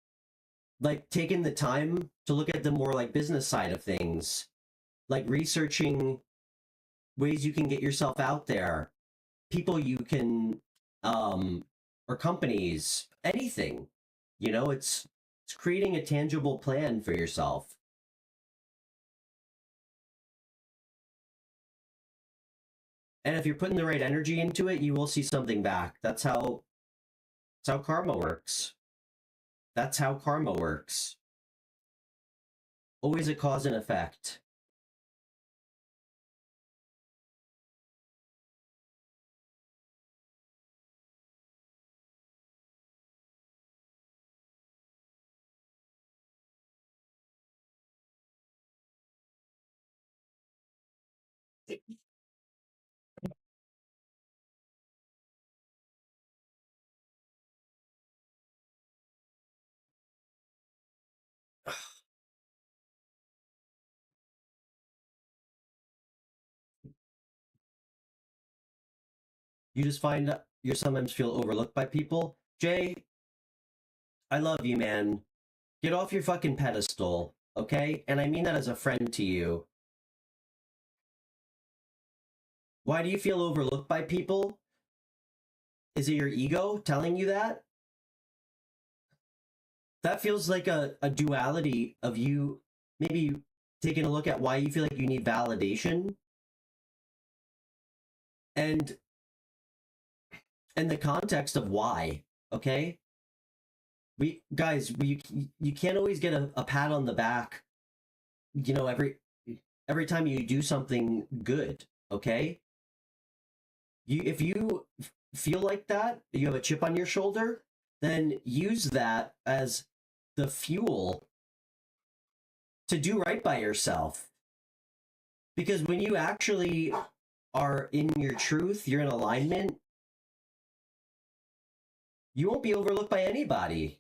like taking the time to look at the more like business side of things, like researching ways you can get yourself out there, people you can, or companies, anything, it's creating a tangible plan for yourself. And if you're putting the right energy into it, you will see something back. That's how karma works. That's how karma works. Always a cause and effect. You just find you sometimes feel overlooked by people. Jay, I love you, man. Get off your fucking pedestal, okay? And I mean that as a friend to you. Why do you feel overlooked by people? Is it your ego telling you that? That feels like a duality of you maybe taking a look at why you feel like you need validation. And the context of why, okay? You can't always get a pat on the back, every time you do something good, okay? If you feel like that, you have a chip on your shoulder, then use that as the fuel to do right by yourself. Because when you actually are in your truth, you're in alignment, you won't be overlooked by anybody.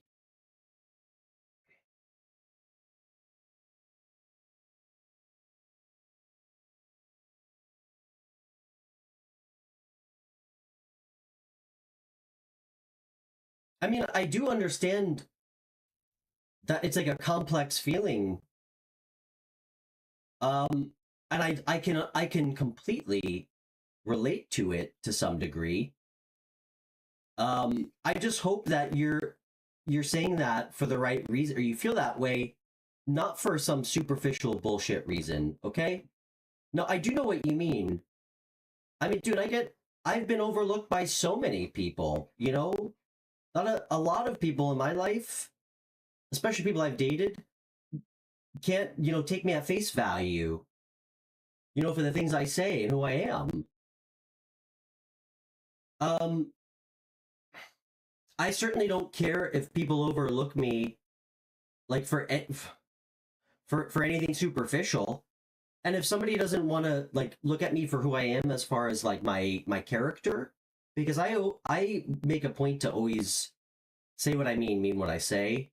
I mean, I do understand that it's like a complex feeling. And I can completely relate to it to some degree. I just hope that you're saying that for the right reason, or you feel that way, not for some superficial bullshit reason, okay? No, I do know what you mean. I mean, dude, I've been overlooked by so many people, a lot of people in my life, especially people I've dated, can't, take me at face value, for the things I say and who I am. Um, I certainly don't care if people overlook me, like for anything superficial. And if somebody doesn't want to like look at me for who I am as far as like my character, because I make a point to always say what I mean what I say,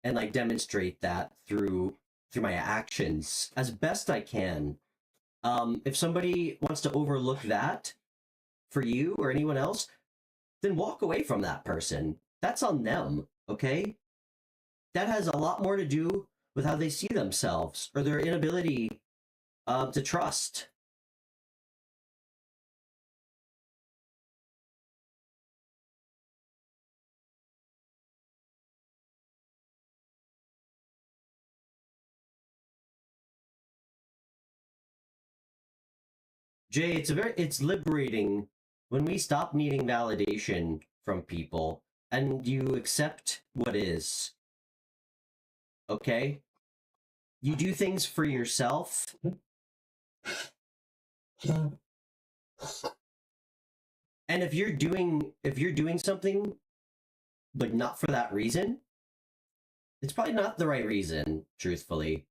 and like demonstrate that through my actions as best I can. If somebody wants to overlook that for you or anyone else, then walk away from that person. That's on them, okay? That has a lot more to do with how they see themselves or their inability to trust. Jay, it's liberating when we stop needing validation from people and you accept what is. Okay? You do things for yourself. And if you're doing something but not for that reason, it's probably not the right reason, truthfully.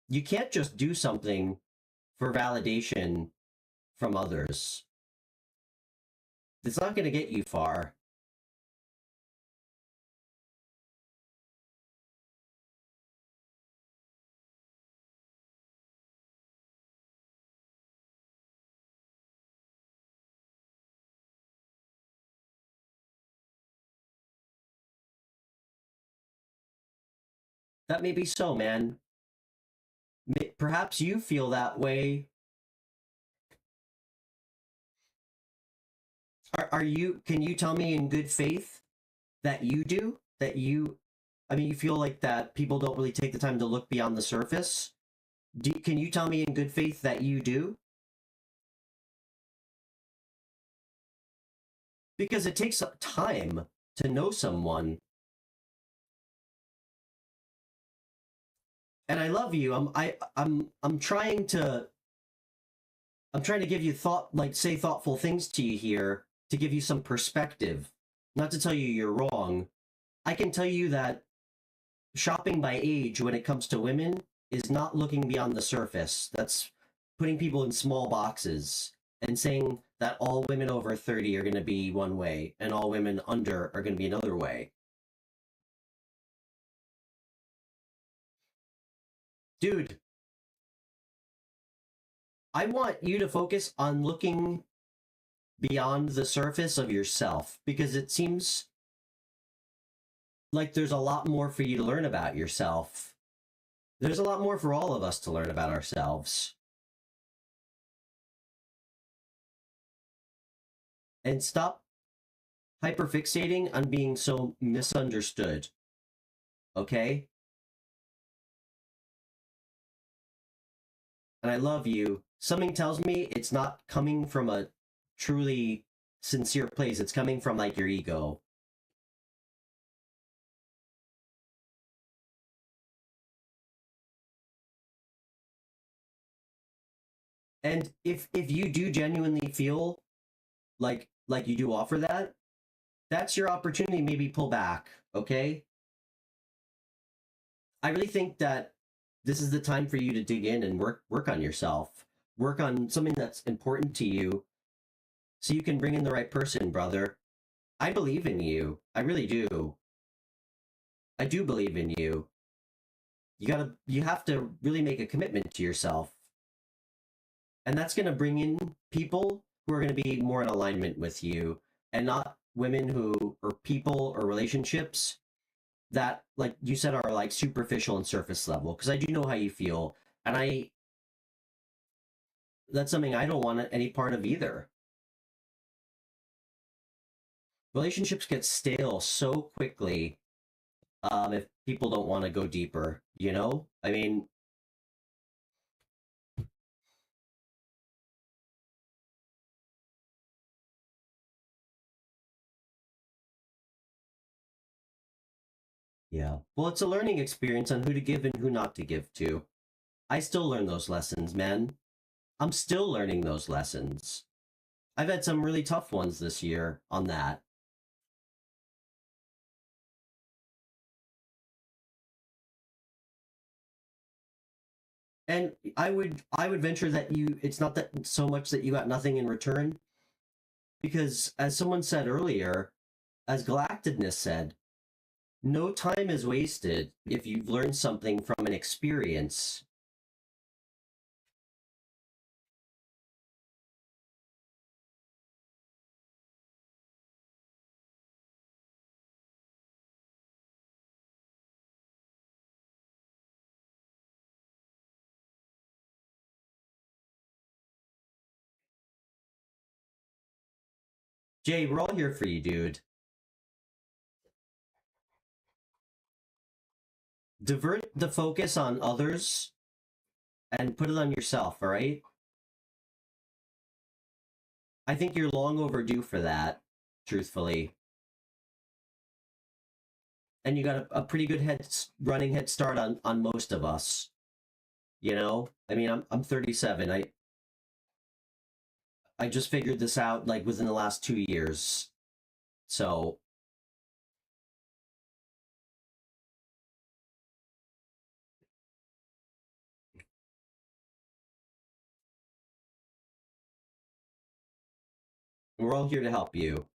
You can't just do something for validation from others. It's not going to get you far. That may be so, man. Perhaps you feel that way. Are you, can you tell me in good faith that you do? That you, I mean, you feel like that people don't really take the time to look beyond the surface? Can you tell me in good faith that you do? Because it takes time to know someone. And I love you. I'm trying to, I'm trying to give you thought, like say thoughtful things to you here to give you some perspective. Not to tell you you're wrong. I can tell you that shopping by age when it comes to women is not looking beyond the surface. That's putting people in small boxes and saying that all women over 30 are going to be one way and all women under are going to be another way. Dude, I want you to focus on looking beyond the surface of yourself because it seems like there's a lot more for you to learn about yourself. There's a lot more for all of us to learn about ourselves. And stop hyperfixating on being so misunderstood. Okay? And I love you. Something tells me it's not coming from a truly sincere place. It's coming from like your ego. And if you do genuinely feel like you do offer that, that's your opportunity. Maybe pull back, okay? I really think that this is the time for you to dig in and work on yourself. Work on something that's important to you so you can bring in the right person, brother. I believe in you. I really do. I do believe in you. You have to really make a commitment to yourself. And that's going to bring in people who are going to be more in alignment with you and not women who, or people or relationships that, like you said, are like superficial and surface level. Because I do know how you feel. And that's something I don't want any part of either. Relationships get stale so quickly if people don't want to go deeper, you know? I mean, yeah. Well, it's a learning experience on who to give and who not to give to. I still learn those lessons, man. I'm still learning those lessons. I've had some really tough ones this year on that. And I would venture that you it's not that so much that you got nothing in return because as someone said earlier, as Galactedness said, no time is wasted if you've learned something from an experience. Jay, we're all here for you, dude. Divert the focus on others and put it on yourself, all right? I think you're long overdue for that, truthfully. And you got a pretty good running head start on most of us. You know, I mean, I'm 37. I just figured this out like within the last 2 years. So we're all here to help you.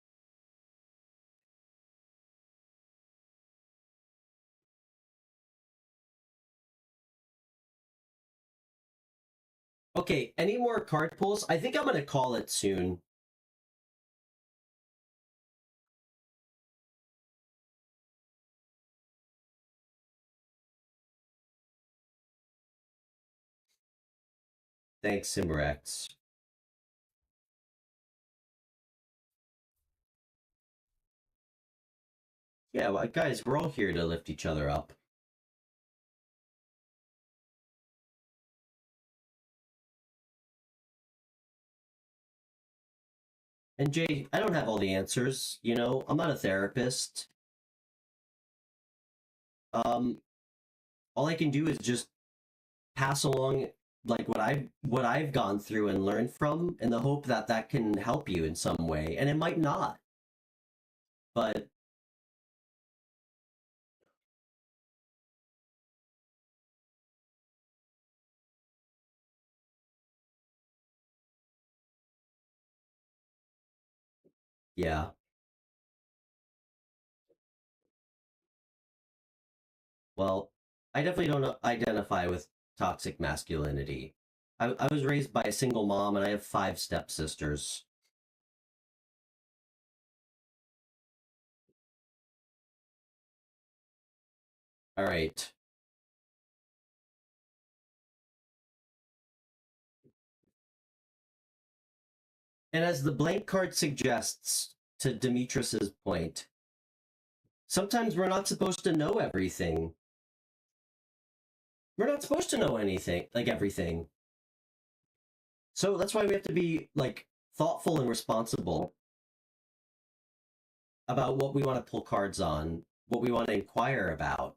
Okay, any more card pulls? I think I'm gonna call it soon. Thanks, Simrex. Yeah, well, guys, we're all here to lift each other up. And Jay, I don't have all the answers. You know, I'm not a therapist. Um, all I can do is just pass along like what I've gone through and learned from, in the hope that that can help you in some way. And it might not, but yeah. Well, I definitely don't identify with toxic masculinity. I was raised by a single mom, and I have 5 stepsisters. All right. And as the blank card suggests, to Demetrius's point, sometimes we're not supposed to know everything. We're not supposed to know anything, like everything. So that's why we have to be like thoughtful and responsible about what we want to pull cards on, what we want to inquire about.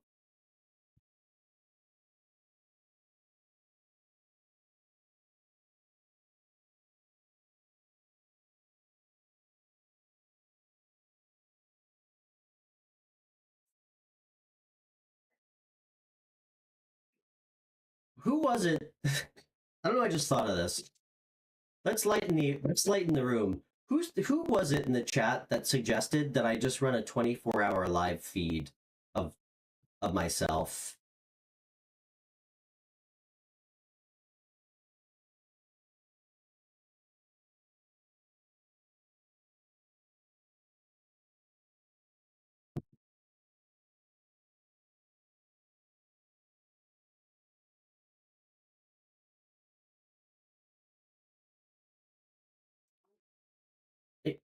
Who was it? I don't know. I just thought of this. Let's lighten the room. Who was it in the chat that suggested that I just run a 24-hour live feed of of myself?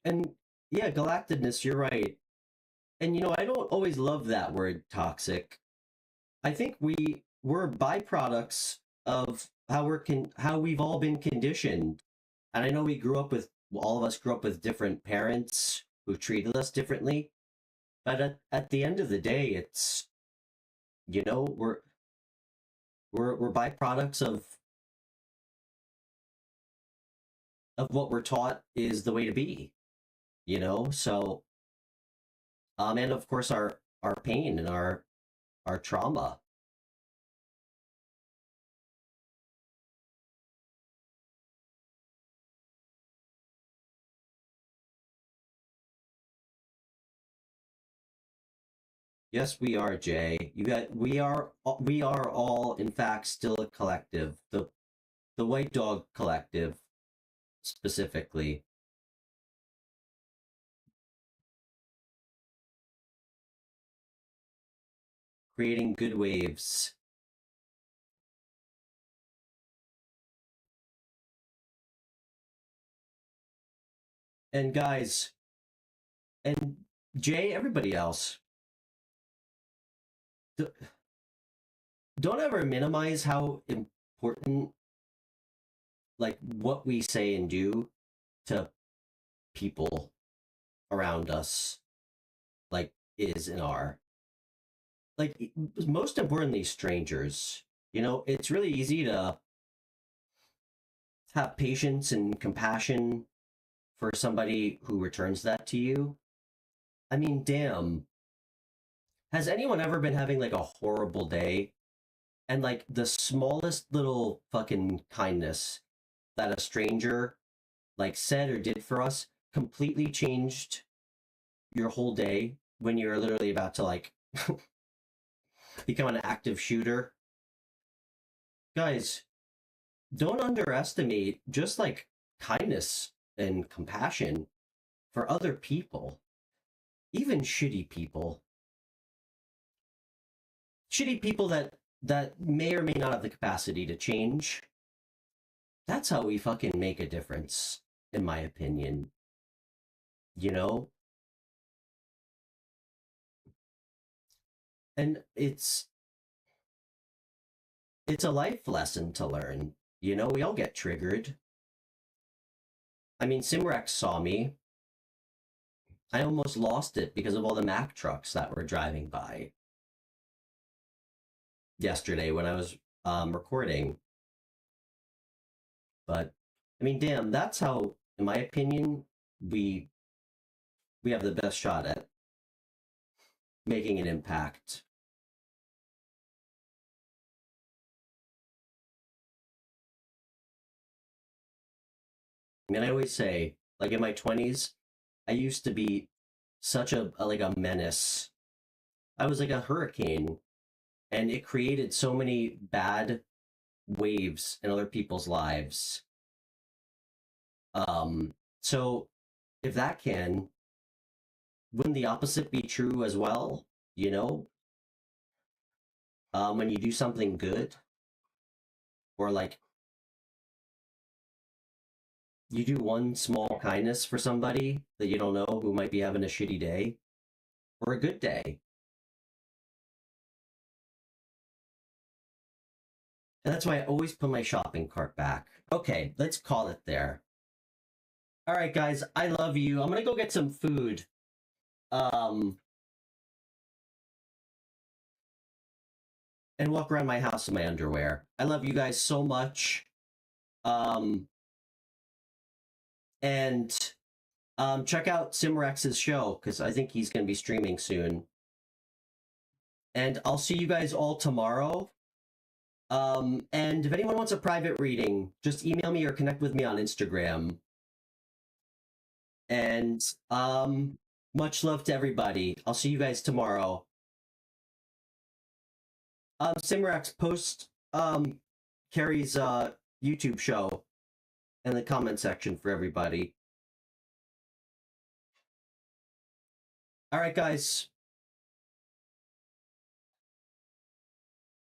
And yeah, galactedness, you're right. And you know, I don't always love that word toxic. I think we're byproducts of how we've all been conditioned. And I know all of us grew up with different parents who treated us differently. But at the end of the day, it's, you know, we're byproducts of what we're taught is the way to be, you know? So and of course our pain and our trauma. Yes, we are, Jay. We are all in fact still a collective. The White Dog Collective specifically. Creating good waves. And guys, and Jay, everybody else, don't ever minimize how important like what we say and do to people around us like is and are. Like most importantly, strangers. You know, it's really easy to have patience and compassion for somebody who returns that to you. I mean, damn. Has anyone ever been having like a horrible day, and like the smallest little fucking kindness that a stranger like said or did for us completely changed your whole day, when you're literally about to like become an active shooter? Guys, don't underestimate just like kindness and compassion for other people, even shitty people that may or may not have the capacity to change. That's how we fucking make a difference, in my opinion. You know? And it's a life lesson to learn. You know, we all get triggered. I mean, Simrex saw me. I almost lost it because of all the Mack trucks that were driving by yesterday when I was recording. But I mean, damn, that's how, in my opinion, we have the best shot at making an impact. I mean, I always say, like in my 20s, I used to be such a like a menace. I was like a hurricane, and it created so many bad waves in other people's lives. So if that can, wouldn't the opposite be true as well? You know, when you do something good, or like you do one small kindness for somebody that you don't know who might be having a shitty day or a good day. And that's why I always put my shopping cart back. Okay, let's call it there. All right, guys, I love you. I'm gonna go get some food. And walk around my house in my underwear. I love you guys so much. And check out Simrex's show because I think he's gonna be streaming soon. And I'll see you guys all tomorrow. And if anyone wants a private reading, just email me or connect with me on Instagram. And much love to everybody. I'll see you guys tomorrow. Simrex, post Carrie's YouTube show in the comment section for everybody. All right, guys.